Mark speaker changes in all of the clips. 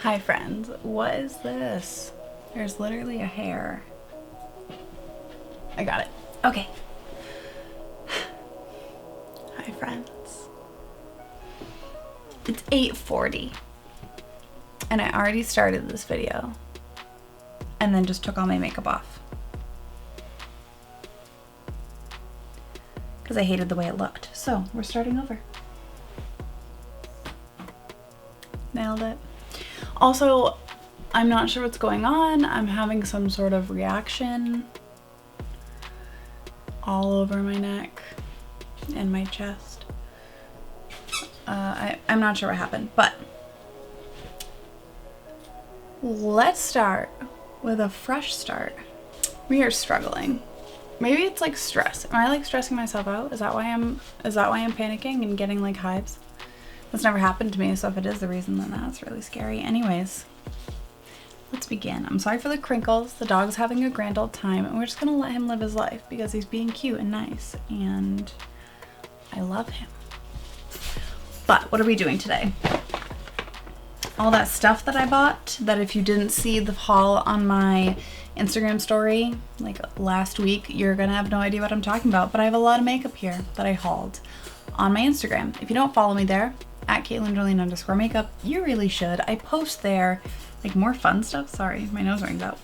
Speaker 1: Hi friends, what is this? There's literally a hair. I got it. Okay. Hi friends. It's 8:40 and I already started this video and then just took all my makeup off because I hated the way it looked. So we're starting over. Nailed it. Also, I'm not sure what's going on. I'm having some sort of reaction all over my neck and my chest. I'm not sure what happened, but let's start with a fresh start. We are struggling. Maybe it's like stress. Am I like stressing myself out? Is that why I'm panicking and getting like hives? That's never happened to me, so if it is the reason, then that's really scary. Anyways, let's begin. I'm sorry for the crinkles. The dog's having a grand old time, and we're just gonna let him live his life because he's being cute and nice, and I love him. But what are we doing today? All that stuff that I bought, that if you didn't see the haul on my Instagram story, like last week, you're gonna have no idea what I'm talking about, but I have a lot of makeup here that I hauled on my Instagram. If you don't follow me there, at @CaitlinJolene_makeup, you really should. I post there like more fun stuff. Sorry, my nose rings out.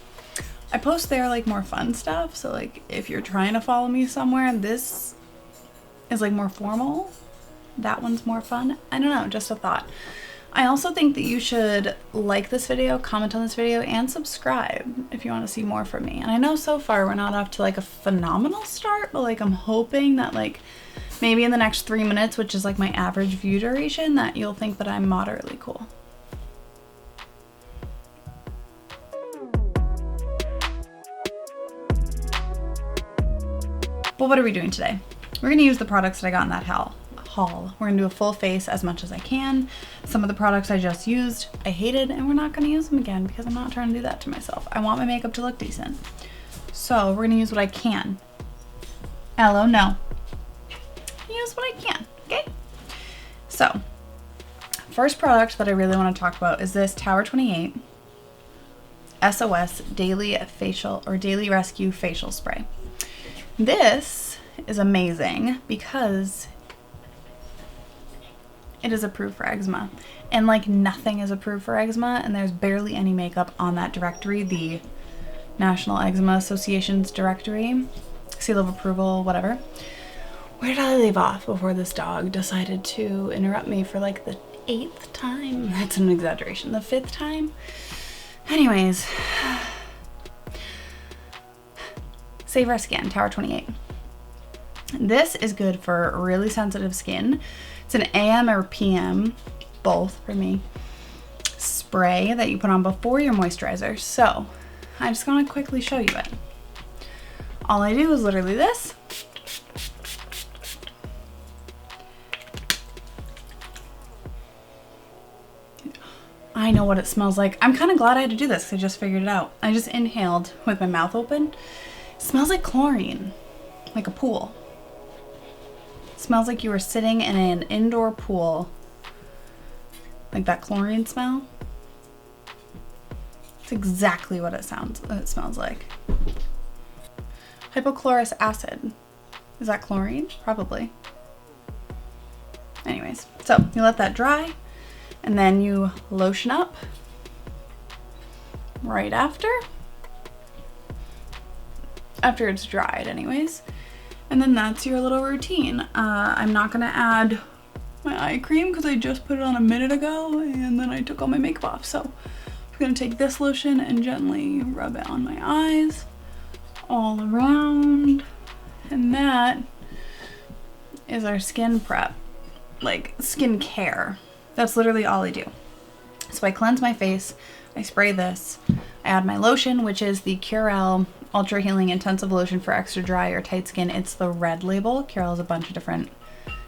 Speaker 1: I post there like more fun stuff. So like if you're trying to follow me somewhere, this is like more formal. That one's more fun. I don't know, just a thought. I also think that you should like this video, comment on this video, and subscribe if you want to see more from me. And I know so far we're not off to like a phenomenal start, but like I'm hoping that like maybe in the next 3 minutes, which is like my average view duration, that you'll think that I'm moderately cool. But what are we doing today? We're gonna use the products that I got in that haul. We're gonna do a full face as much as I can. Some of the products I just used, I hated, and we're not gonna use them again because I'm not trying to do that to myself. I want my makeup to look decent. So we're gonna use what I can. Hello, no. Use what I can, okay? So, first product that I really want to talk about is this Tower 28 SOS Daily Facial or Daily Rescue Facial Spray. This is amazing because it is approved for eczema, and like nothing is approved for eczema, and there's barely any makeup on that directory, the National Eczema Association's directory, seal of approval, whatever. Where did I leave off before this dog decided to interrupt me for like the 8th time? That's an exaggeration. The 5th time? Anyways. Save Our Skin, Tower 28. This is good for really sensitive skin. It's an AM or PM, both for me, spray that you put on before your moisturizer. So I just want to quickly show you it. All I do is literally this. I know what it smells like. I'm kind of glad I had to do this because I just figured it out. I just inhaled with my mouth open. It smells like chlorine, like a pool. It smells like you were sitting in an indoor pool, like that chlorine smell. It's exactly what it smells like. Hypochlorous acid. Is that chlorine? Probably. Anyways, so you let that dry. And then you lotion up right after it's dried anyways. And then that's your little routine. I'm not gonna add my eye cream because I just put it on a minute ago and then I took all my makeup off. So I'm gonna take this lotion and gently rub it on my eyes all around. And that is our skin prep, like skin care. That's literally all I do. So I cleanse my face, I spray this, I add my lotion, which is the Curel Ultra Healing Intensive Lotion for extra dry or tight skin. It's the red label. Curel has a bunch of different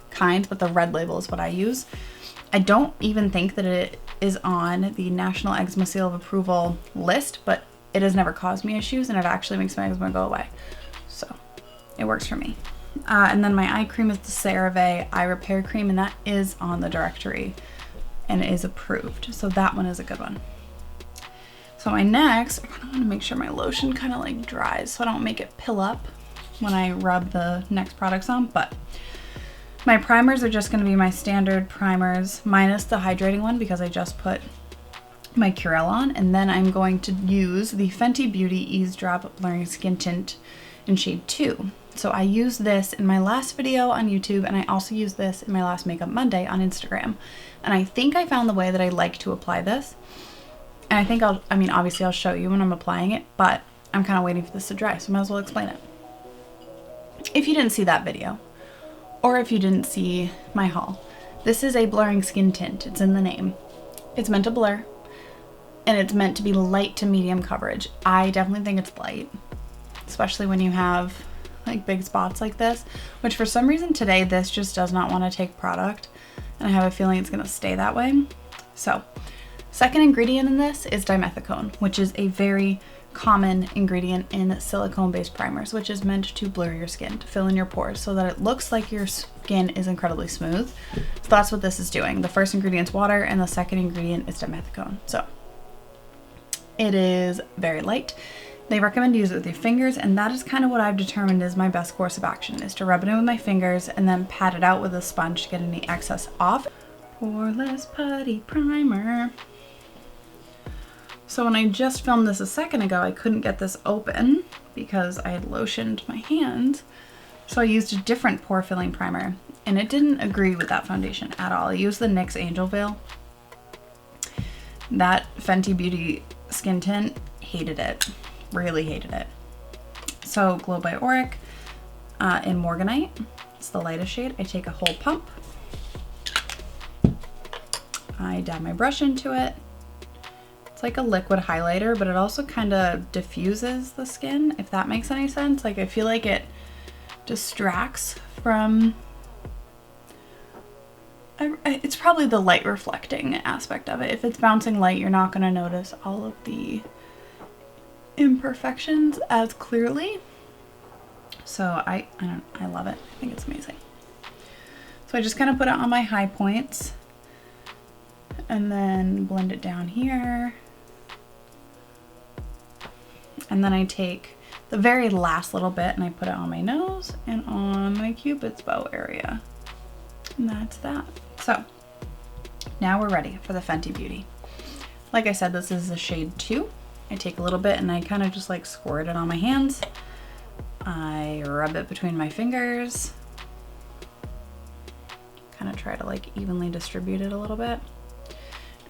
Speaker 1: kinds, but the red label is what I use. I don't even think that it is on the National Eczema Seal of Approval list, but it has never caused me issues and it actually makes my eczema go away. So it works for me. And then my eye cream is the CeraVe Eye Repair Cream, and that is on the directory and is approved. So that one is a good one. So my next, I kind of want to make sure my lotion kind of like dries so I don't make it pill up when I rub the next products on. But my primers are just going to be my standard primers minus the hydrating one because I just put my Curel on. And then I'm going to use the Fenty Beauty Ease Drop Blurring Skin Tint in shade 2. So I used this in my last video on YouTube, and I also used this in my last Makeup Monday on Instagram. And I think I found the way that I like to apply this. And I think obviously I'll show you when I'm applying it, but I'm kind of waiting for this to dry, so I might as well explain it. If you didn't see that video, or if you didn't see my haul, this is a blurring skin tint. It's in the name. It's meant to blur, and it's meant to be light to medium coverage. I definitely think it's light, especially when you have like big spots like this, which for some reason today this just does not want to take product, and I have a feeling it's going to stay that way. So second ingredient in this is dimethicone, which is a very common ingredient in silicone-based primers, which is meant to blur your skin, to fill in your pores so that it looks like your skin is incredibly smooth. So that's what this is doing. The first ingredient's water, and the second ingredient is dimethicone. So it is very light. They recommend to use it with your fingers, and that is kind of what I've determined is my best course of action, is to rub it in with my fingers and then pat it out with a sponge to get any excess off. Poreless Putty Primer. So when I just filmed this a second ago, I couldn't get this open because I had lotioned my hands. So I used a different pore filling primer, and it didn't agree with that foundation at all. I used the NYX Angel Veil. That Fenty Beauty skin tint, hated it. Really hated it. So Glow by Auric in Morganite, it's the lightest shade. I take a whole pump. I dab my brush into it. It's like a liquid highlighter, but it also kind of diffuses the skin, if that makes any sense. Like I feel like it distracts from, it's probably the light reflecting aspect of it. If it's bouncing light, you're not going to notice all of the imperfections as clearly. So I love it. I think it's amazing. So I just kind of put it on my high points and then blend it down here. And then I take the very last little bit and I put it on my nose and on my Cupid's bow area. And that's that. So now we're ready for the Fenty Beauty. Like I said, this is the shade 2. I take a little bit and I kind of just like squirt it on my hands. I rub it between my fingers. Kind of try to like evenly distribute it a little bit.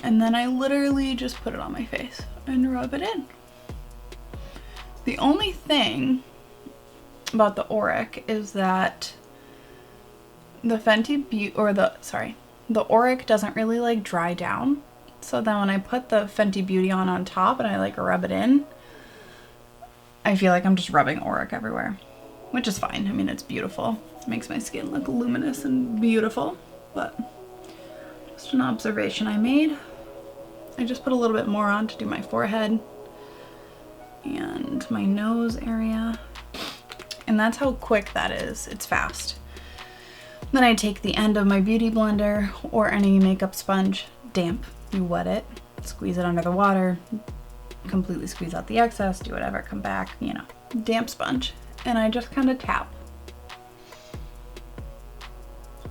Speaker 1: And then I literally just put it on my face and rub it in. The only thing about the Auric is that the Fenty Beauty, or the Auric doesn't really like dry down. So then when I put the Fenty Beauty on top and I like rub it in, I feel like I'm just rubbing Auric everywhere, which is fine. I mean, it's beautiful. It makes my skin look luminous and beautiful, but just an observation I made. I just put a little bit more on to do my forehead and my nose area. And that's how quick that is. It's fast. Then I take the end of my beauty blender or any makeup sponge, damp. You wet it, squeeze it under the water, completely squeeze out the excess, do whatever, come back, you know, damp sponge. And I just kind of tap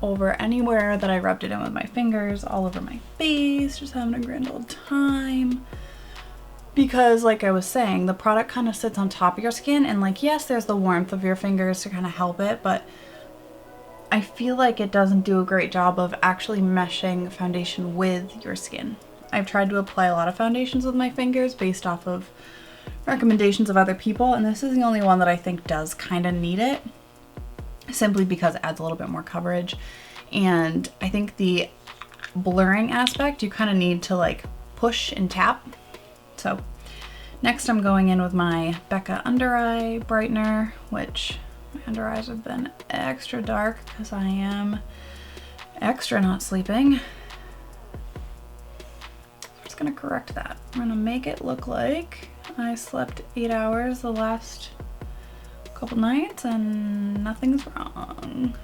Speaker 1: over anywhere that I rubbed it in with my fingers, all over my face, just having a grand old time. Because like I was saying, the product kind of sits on top of your skin, and like, yes, there's the warmth of your fingers to kind of help it, but I feel like it doesn't do a great job of actually meshing foundation with your skin. I've tried to apply a lot of foundations with my fingers based off of recommendations of other people, and this is the only one that I think does kind of need it, simply because it adds a little bit more coverage. And I think the blurring aspect, you kind of need to like push and tap. So next I'm going in with my Becca Under Eye Brightener, which my under eyes have been extra dark because I am extra not sleeping. So I'm just gonna correct that. I'm gonna make it look like I slept 8 hours the last couple nights and nothing's wrong.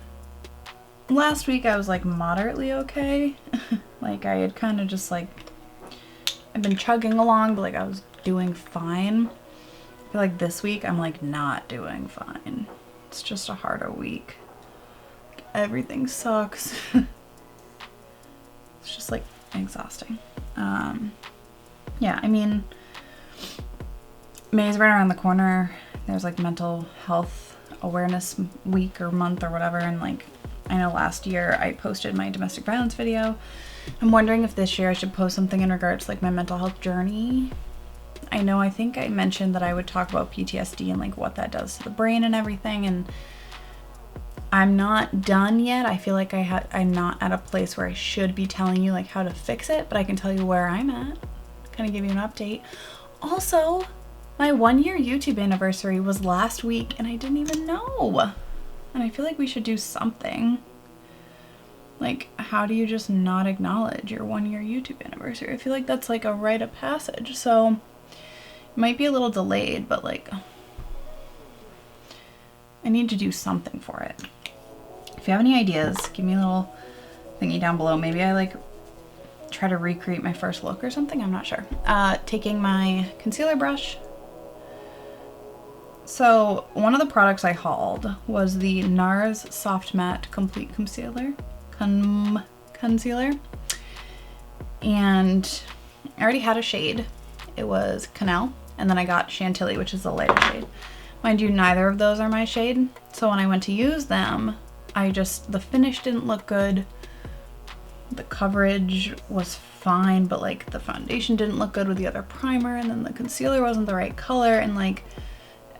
Speaker 1: Last week I was like moderately okay. Like I had kind of just like, I've been chugging along, but like I was doing fine. I feel like this week I'm like not doing fine. It's just a harder week. Everything sucks. It's just like exhausting. Yeah, I mean, May's right around the corner. There's like mental health awareness week or month or whatever, and like I know last year I posted my domestic violence video. I'm wondering if this year I should post something in regards to like my mental health journey. I think I mentioned that I would talk about PTSD and like what that does to the brain and everything, and I'm not done yet. I feel like I'm not at a place where I should be telling you like how to fix it, but I can tell you where I'm at, kind of give you an update. Also, my 1-year YouTube anniversary was last week and I didn't even know. And I feel like we should do something. Like, how do you just not acknowledge your 1-year YouTube anniversary? I feel like that's like a rite of passage. So it might be a little delayed, but like I need to do something for it. If you have any ideas, give me a little thingy down below. Maybe I like try to recreate my first look or something. I'm not sure. Taking my concealer brush. So one of the products I hauled was the NARS Soft Matte Complete Concealer. Concealer. And I already had a shade. It was Canal. And then I got Chantilly, which is the lighter shade. Mind you, neither of those are my shade. So when I went to use them, the finish didn't look good. The coverage was fine, but like the foundation didn't look good with the other primer, and then the concealer wasn't the right color, and like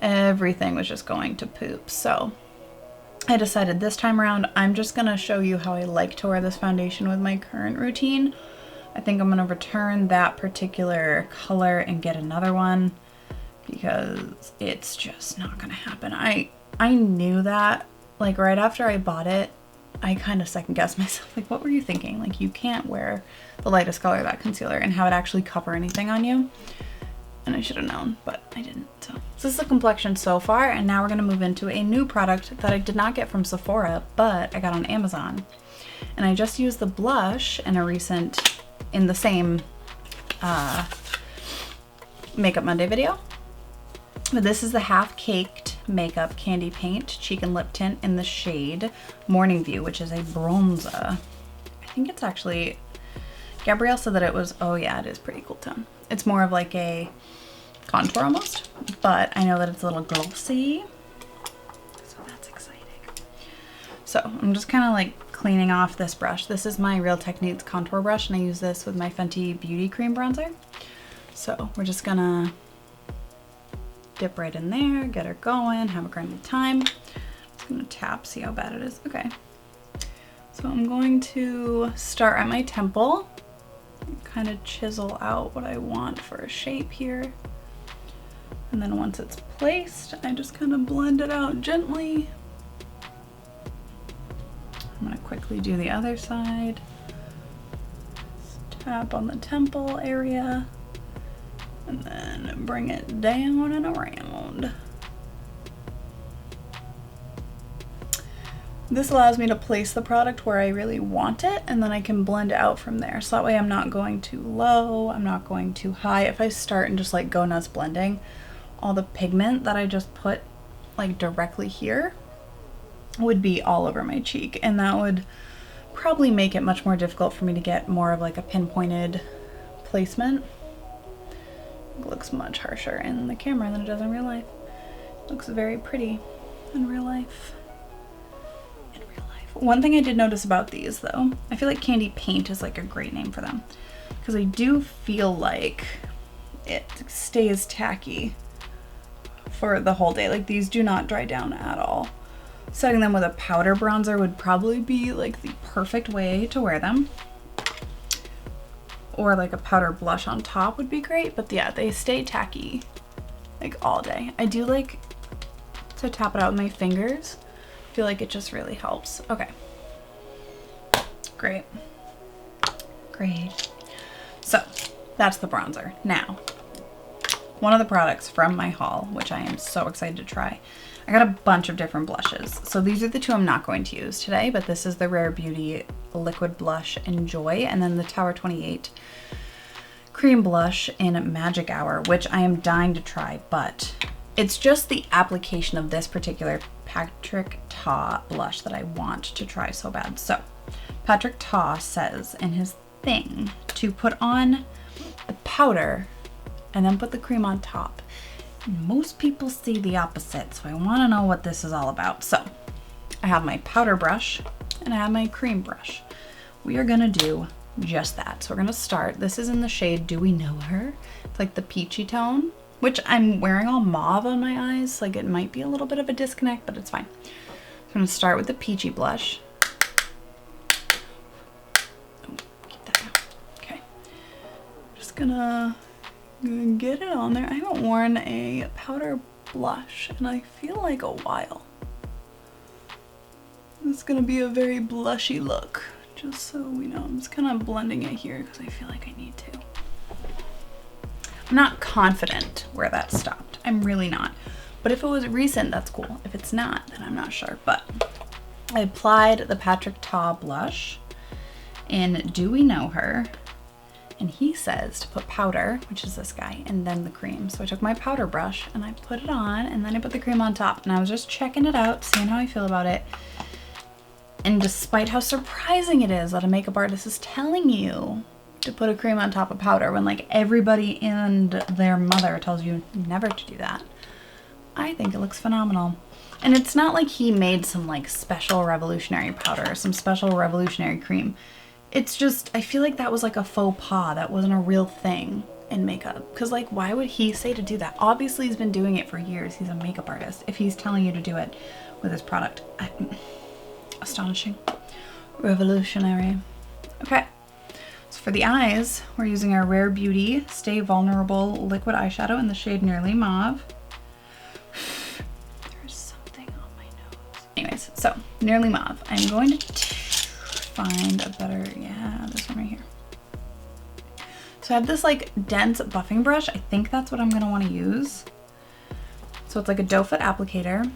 Speaker 1: everything was just going to poop. So I decided this time around, I'm just gonna show you how I like to wear this foundation with my current routine. I think I'm gonna return that particular color and get another one because it's just not gonna happen. I knew that, like right after I bought it, I kind of second guessed myself. Like, what were you thinking? Like, you can't wear the lightest color of that concealer and have it actually cover anything on you. And I should have known, but I didn't. So this is the complexion so far, and now we're gonna move into a new product that I did not get from Sephora, but I got on Amazon. And I just used the blush in the same Makeup Monday video. But this is the Half Caked Makeup Candy Paint Cheek and Lip Tint in the shade Morning View, which is a bronzer. I think it's actually, Gabrielle said that it was, oh yeah, it is pretty cool tone. It's more of like a contour almost, but I know that it's a little glossy, so that's exciting. So I'm just kind of like cleaning off this brush. This is my Real Techniques contour brush, and I use this with my Fenty Beauty Cream bronzer. So we're just gonna dip right in there, get her going, have a grand time. Just gonna tap, see how bad it is. Okay. So I'm going to start at my temple, kind of chisel out what I want for a shape here. And then once it's placed, I just kind of blend it out gently. I'm gonna quickly do the other side. Just tap on the temple area. And then bring it down and around. This allows me to place the product where I really want it, and then I can blend it out from there. So that way I'm not going too low, I'm not going too high. If I start and just like go nuts blending, all the pigment that I just put like directly here would be all over my cheek, and that would probably make it much more difficult for me to get more of like a pinpointed placement. It looks much harsher in the camera than it does in real life. It looks very pretty in real life. One thing I did notice about these though, I feel like Candy Paint is like a great name for them, because I do feel like it stays tacky for the whole day. Like, these do not dry down at all. Setting them with a powder bronzer would probably be like the perfect way to wear them. Or like a powder blush on top would be great, but yeah, they stay tacky like all day. I do like to tap it out with my fingers. I feel like it just really helps. Okay. Great. Great. So that's the bronzer. Now, one of the products from my haul, which I am so excited to try. I got a bunch of different blushes. So these are the two I'm not going to use today, but this is the Rare Beauty Liquid Blush Enjoy, and then the Tower 28 Cream Blush in Magic Hour, which I am dying to try, but it's just the application of this particular Patrick Ta blush that I want to try so bad. So Patrick Ta says in his thing to put on the powder and then put the cream on top. Most people see the opposite, so I want to know what this is all about. So I have my powder brush and I have my cream brush. We are gonna do just that. So we're gonna start. This is in the shade Do We Know Her? It's like the peachy tone, which I'm wearing all mauve on my eyes. Like it might be a little bit of a disconnect, but it's fine. So I'm gonna start with the peachy blush. Oh, keep that down. Okay. Just gonna get it on there. I haven't worn a powder blush in I feel like a while. It's gonna be a very blushy look, just so we know. I'm just kind of blending it here because I feel like I need to. I'm not confident where that stopped. I'm really not. But if it was recent, that's cool. If it's not, then I'm not sure. But I applied the Patrick Ta blush in Do We Know Her? And he says to put powder, which is this guy, and then the cream. So I took my powder brush and I put it on, and then I put the cream on top. And I was just checking it out, seeing how I feel about it. And despite how surprising it is that a makeup artist is telling you to put a cream on top of powder when like everybody and their mother tells you never to do that, I think it looks phenomenal. And it's not like he made some like special revolutionary powder or some special revolutionary cream. It's just, I feel like that was like a faux pas. That wasn't a real thing in makeup. Because like, why would he say to do that? Obviously he's been doing it for years. He's a makeup artist. If he's telling you to do it with his product, astonishing, revolutionary. Okay, so for the eyes, we're using our Rare Beauty Stay Vulnerable Liquid Eyeshadow in the shade Nearly Mauve. There's something on my nose. Anyways, so Nearly Mauve. I'm going to find a better, yeah, this one right here. So I have this like dense buffing brush. I think that's what I'm gonna wanna use. So it's like a doe foot applicator.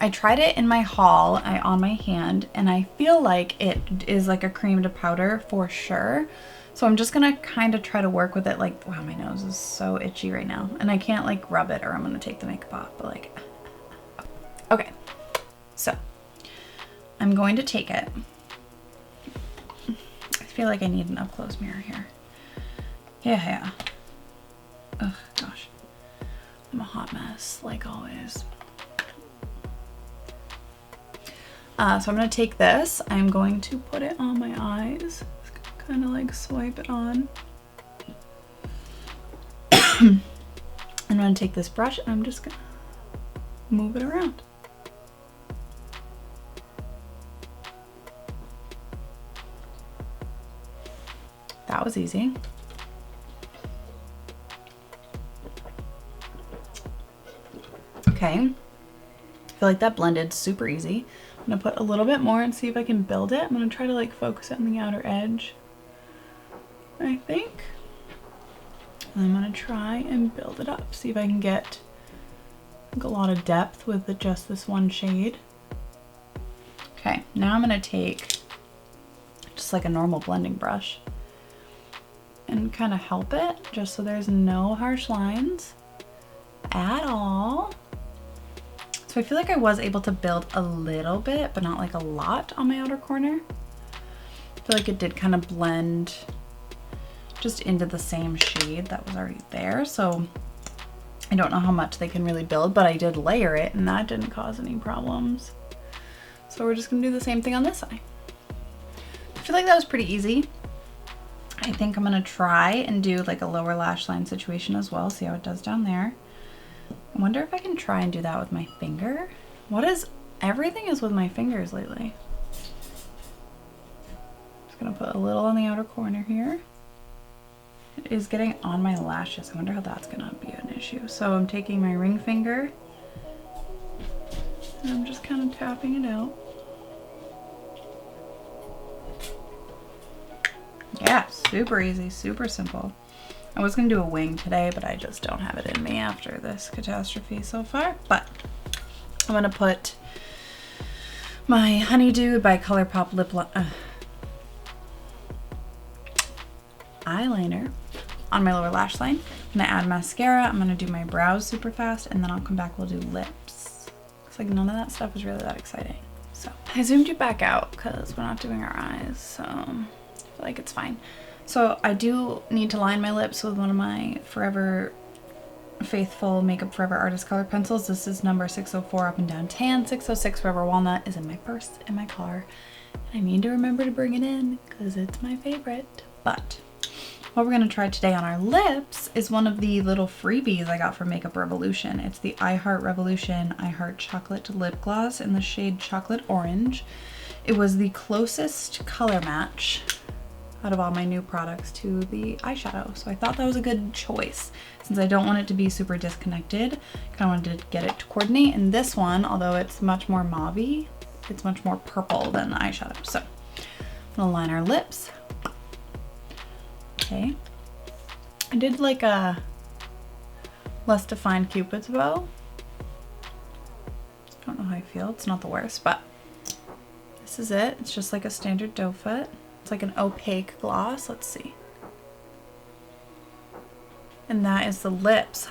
Speaker 1: I tried it in my haul on my hand, and I feel like it is like a cream to powder for sure. So I'm just gonna kind of try to work with it like, wow, my nose is so itchy right now. And I can't like rub it or I'm gonna take the makeup off, but like, okay. So I'm going to take it. I feel like I need an up close mirror here. Yeah. Oh gosh. I'm a hot mess, like always. So I'm going to take this. I'm going to put it on my eyes. Kind of like swipe it on. I'm going to take this brush and I'm just going to move it around. That was easy. Okay. I feel like that blended super easy. I'm gonna put a little bit more and see if I can build it. I'm gonna try to like focus it on the outer edge, I think. And I'm gonna try and build it up. See if I can get like a lot of depth with just this one shade. Okay, now I'm gonna take just like a normal blending brush and kind of help it just so there's no harsh lines at all. So I feel like I was able to build a little bit, but not like a lot on my outer corner. I feel like it did kind of blend just into the same shade that was already there. So I don't know how much they can really build, but I did layer it and that didn't cause any problems. So we're just gonna do the same thing on this eye. I feel like that was pretty easy. I think I'm gonna try and do like a lower lash line situation as well, see how it does down there. I wonder if I can try and do that with my finger. Everything is with my fingers lately. Just gonna put a little on the outer corner here. It is getting on my lashes. I wonder how that's gonna be an issue. So I'm taking my ring finger and I'm just kind of tapping it out. Yeah, super easy, super simple. I was gonna do a wing today, but I just don't have it in me after this catastrophe so far. But I'm gonna put my Honeydew by ColourPop lip eyeliner on my lower lash line. I'm gonna add mascara. I'm gonna do my brows super fast, and then I'll come back, we'll do lips. Looks like none of that stuff is really that exciting. So I zoomed you back out because we're not doing our eyes, so I feel like it's fine. So I do need to line my lips with one of my Forever Faithful Makeup Forever Artist Color Pencils. This is number 604 Up and Down Tan. 606 Forever Walnut is in my purse in my car. And I need to remember to bring it in because it's my favorite. But what we're going to try today on our lips is one of the little freebies I got from Makeup Revolution. It's the I Heart Revolution I Heart Chocolate Lip Gloss in the shade Chocolate Orange. It was the closest color match out of all my new products to the eyeshadow. So I thought that was a good choice since I don't want it to be super disconnected. Kind of wanted to get it to coordinate. And this one, although it's much more mauve-y, it's much more purple than the eyeshadow. So I'm gonna line our lips. Okay. I did like a less defined Cupid's bow. I don't know how I feel. It's not the worst, but this is it. It's just like a standard doe foot. It's like an opaque gloss. Let's see. And that is the lips.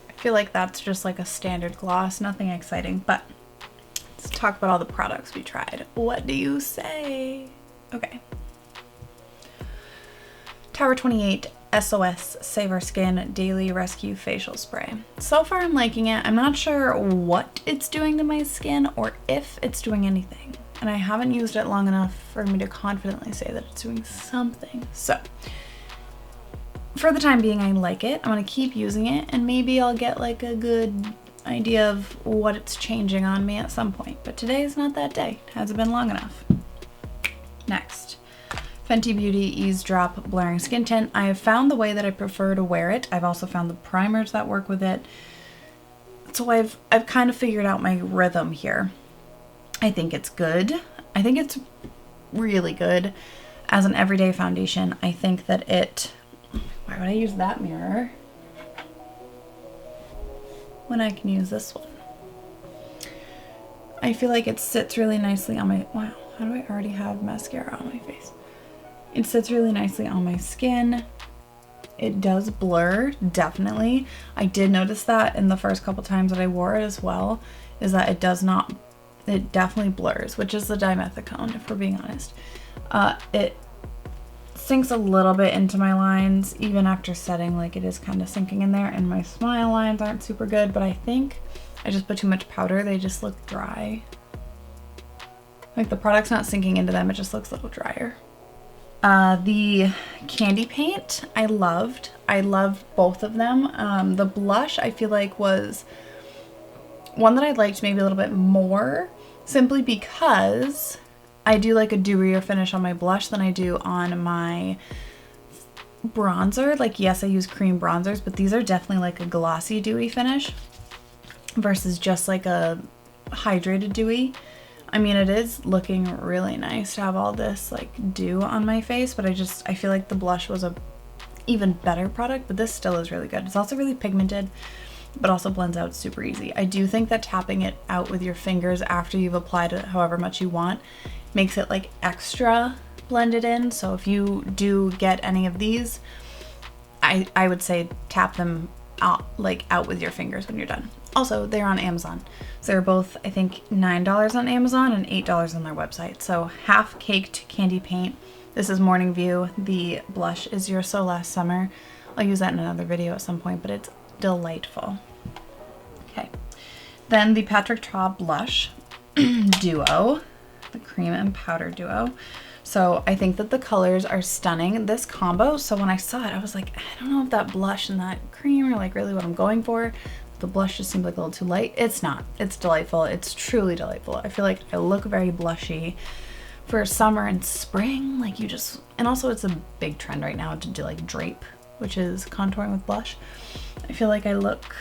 Speaker 1: I feel like that's just like a standard gloss, nothing exciting, but let's talk about all the products we tried. What do you say? Okay. Tower 28 SOS Save Our Skin Daily Rescue Facial Spray. So far I'm liking it. I'm not sure what it's doing to my skin or if it's doing anything. And I haven't used it long enough for me to confidently say that it's doing something. So for the time being, I like it. I'm gonna keep using it and maybe I'll get like a good idea of what it's changing on me at some point. But today is not that day. It hasn't been long enough. Next, Fenty Beauty Ease Drop Blurring Skin Tint. I have found the way that I prefer to wear it. I've also found the primers that work with it. So I've kind of figured out my rhythm here. I think it's good. I think it's really good as an everyday foundation. I think that why would I use that mirror when I can use this one? I feel like it sits really nicely on my, wow, how do I already have mascara on my face? It sits really nicely on my skin. It does blur, definitely. I did notice that in the first couple times that I wore it as well, is that it does not, it definitely blurs, which is the dimethicone, if we're being honest. It sinks a little bit into my lines, even after setting, like it is kind of sinking in there, and my smile lines aren't super good, but I think I just put too much powder. They just look dry. Like the product's not sinking into them, it just looks a little drier. The candy paint, I loved. I loved both of them. The blush, I feel like was one that I liked maybe a little bit more, simply because I do like a dewier finish on my blush than I do on my bronzer. Like, yes, I use cream bronzers, but these are definitely like a glossy dewy finish versus just like a hydrated dewy. I mean, it is looking really nice to have all this like dew on my face, but I feel like the blush was a even better product, but this still is really good. It's also really pigmented, but also blends out super easy. I do think that tapping it out with your fingers after you've applied it however much you want makes it like extra blended in. So if you do get any of these, I would say tap them out with your fingers when you're done. Also, they're on Amazon. So they're both, I think, $9 on Amazon and $8 on their website. So half caked candy paint. This is Morning View. The blush is You're So Last Summer. I'll use that in another video at some point, but it's delightful. Okay. Then the Patrick Ta blush duo, the cream and powder duo. So I think that the colors are stunning, this combo. So when I saw it, I was like, I don't know if that blush and that cream are like really what I'm going for. The blush just seemed like a little too light. It's not. It's delightful. It's truly delightful. I feel like I look very blushy for summer and spring. Like you just, and also it's a big trend right now to do like drape, which is contouring with blush. I feel like I look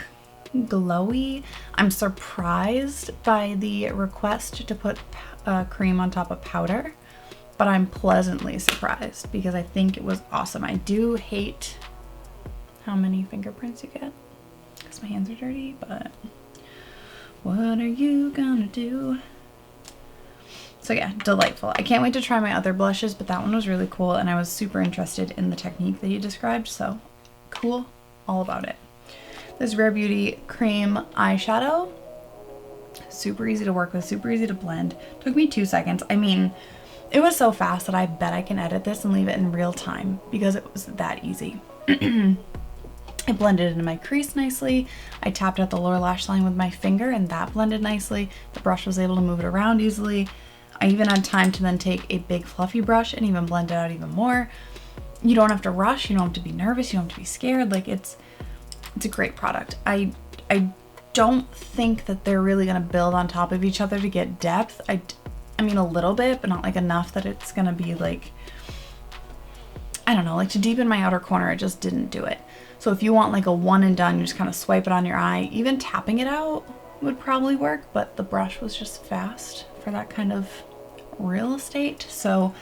Speaker 1: glowy. I'm surprised by the request to put cream on top of powder, but I'm pleasantly surprised because I think it was awesome. I do hate how many fingerprints you get. because my hands are dirty, but what are you gonna do? So yeah, delightful. I can't wait to try my other blushes, but that one was really cool and I was super interested in the technique that you described, so cool, all about it. This Rare Beauty cream eyeshadow, super easy to work with, super easy to blend. Took me 2 seconds. I mean, it was so fast that I bet I can edit this and leave it in real time because it was that easy. I blended into my crease nicely. I tapped at the lower lash line with my finger and that blended nicely. The brush was able to move it around easily. I even had time to then take a big fluffy brush and even blend it out even more. You don't have to rush, you don't have to be nervous, you don't have to be scared. Like it's a great product. I don't think that they're really gonna build on top of each other to get depth. I mean a little bit, but not like enough that it's gonna be like, I don't know, like to deepen my outer corner, it just didn't do it. So if you want like a one and done, you just kind of swipe it on your eye. Even tapping it out would probably work, but the brush was just fast for that kind of real estate. So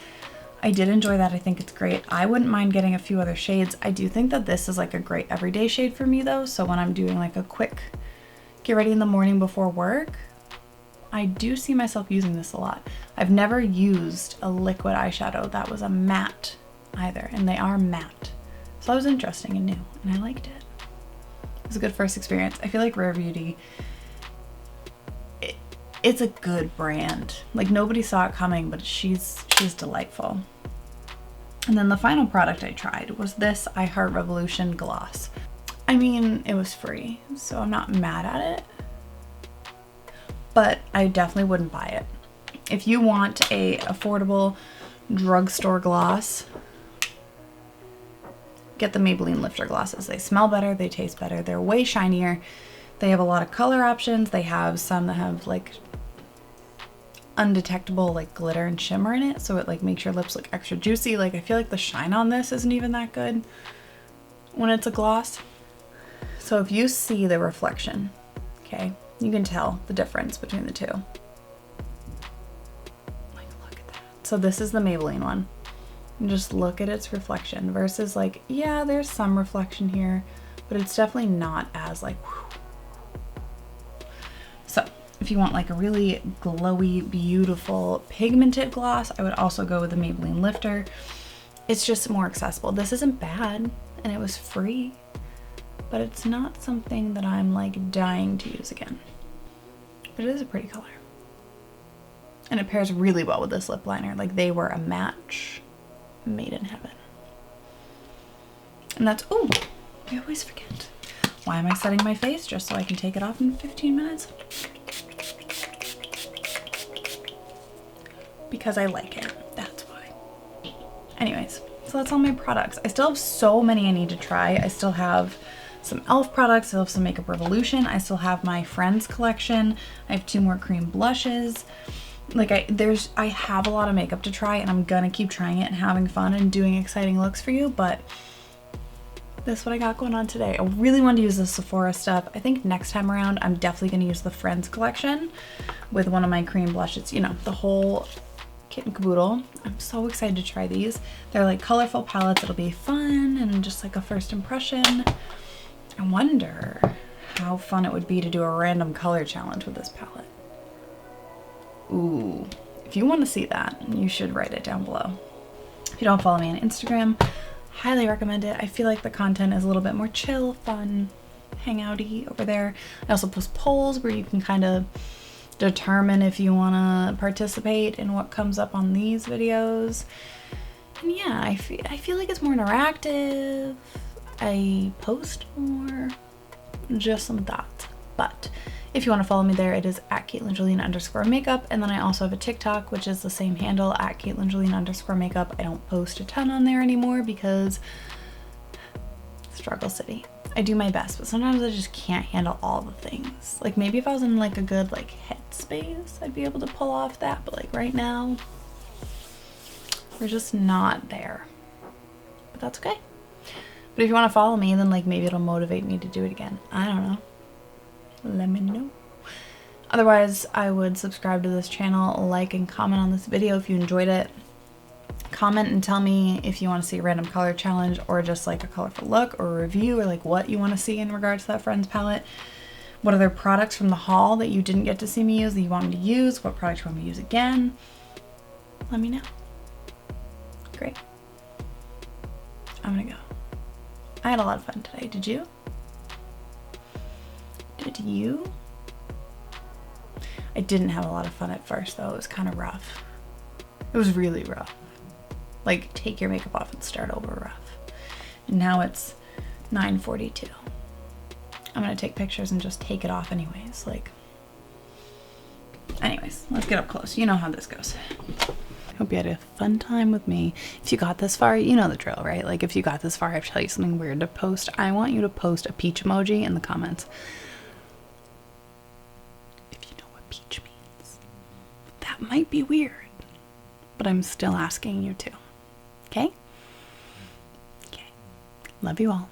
Speaker 1: I did enjoy that. I think it's great. I wouldn't mind getting a few other shades. I do think that this is like a great everyday shade for me though. So when I'm doing like a quick get ready in the morning before work, I do see myself using this a lot. I've never used a liquid eyeshadow that was a matte either, and they are matte. So that was interesting and new, and I liked it. It was a good first experience. I feel like Rare Beauty, it's a good brand. Like nobody saw it coming, but she's delightful. And then the final product I tried was this I Heart Revolution gloss. I mean, it was free, so I'm not mad at it, but I definitely wouldn't buy it. If you want a affordable drugstore gloss, get the Maybelline Lifter glosses. They smell better, they taste better, they're way shinier. They have a lot of color options. They have some that have like undetectable like glitter and shimmer in it, so it like makes your lips look extra juicy. Like I feel like the shine on this isn't even that good when it's a gloss. So if you see the reflection, okay, you can tell the difference between the two. Like look at that. So this is the Maybelline one. And just look at its reflection versus like, yeah, there's some reflection here, but it's definitely not as like whew. So if you want like a really glowy, beautiful pigmented gloss, I would also go with the Maybelline Lifter. It's just more accessible. This isn't bad and it was free, but it's not something that I'm like dying to use again. But it is a pretty color. And it pairs really well with this lip liner. Like they were a match made in heaven. And that's, oh, I always forget. Why am I setting my face? Just so I can take it off in 15 minutes? Because I like it, that's why. Anyways, so that's all my products. I still have so many I need to try. I still have some e.l.f. products, I still have some Makeup Revolution, I still have my Friends collection, I have 2 more cream blushes. Like I have a lot of makeup to try and I'm gonna keep trying it and having fun and doing exciting looks for you, but this is what I got going on today. I really wanted to use the Sephora stuff. I think next time around I'm definitely gonna use the Friends collection with one of my cream blushes, you know, the whole kit and caboodle. I'm so excited to try these. They're like colorful palettes. It'll be fun and just like a first impression. I wonder how fun it would be to do a random color challenge with this palette. Ooh, if you want to see that, you should write it down below. If you don't follow me on Instagram, highly recommend it. I feel like the content is a little bit more chill, fun, hangouty over there. I also post polls where you can kind of determine if you want to participate in what comes up on these videos. And yeah, I feel like it's more interactive. I post more, just some thoughts. But if you want to follow me there, it is at CaitlinJulian_makeup. And then I also have a TikTok, which is the same handle, at CaitlinJulian_makeup. I don't post a ton on there anymore because struggle city. I do my best, but sometimes I just can't handle all the things. Like maybe if I was in like a good like headspace, I'd be able to pull off that. But like right now, we're just not there. But that's okay. But if you want to follow me, then like maybe it'll motivate me to do it again. I don't know. Let me know. Otherwise, I would subscribe to this channel, like and comment on this video if you enjoyed it. comment and tell me if you want to see a random color challenge or just like a colorful look or a review, or like what you want to see in regards to that Friends palette. What other products from the haul that you didn't get to see me use that you want me to use? What products you want me to use again? Let me know. Great. I'm gonna go. I had a lot of fun today. Did you? Did you? I didn't have a lot of fun at first though. It was kind of rough. It was really rough. Like, take your makeup off and start over rough. And now it's 9:42. I'm gonna take pictures and just take it off anyways. Like, anyways, let's get up close. You know how this goes. Hope you had a fun time with me. If you got this far, you know the drill, right? Like, if you got this far, I have to tell you something weird to post. I want you to post a peach emoji in the comments. If you know what peach means. That might be weird, but I'm still asking you to. Okay? Okay. Love you all.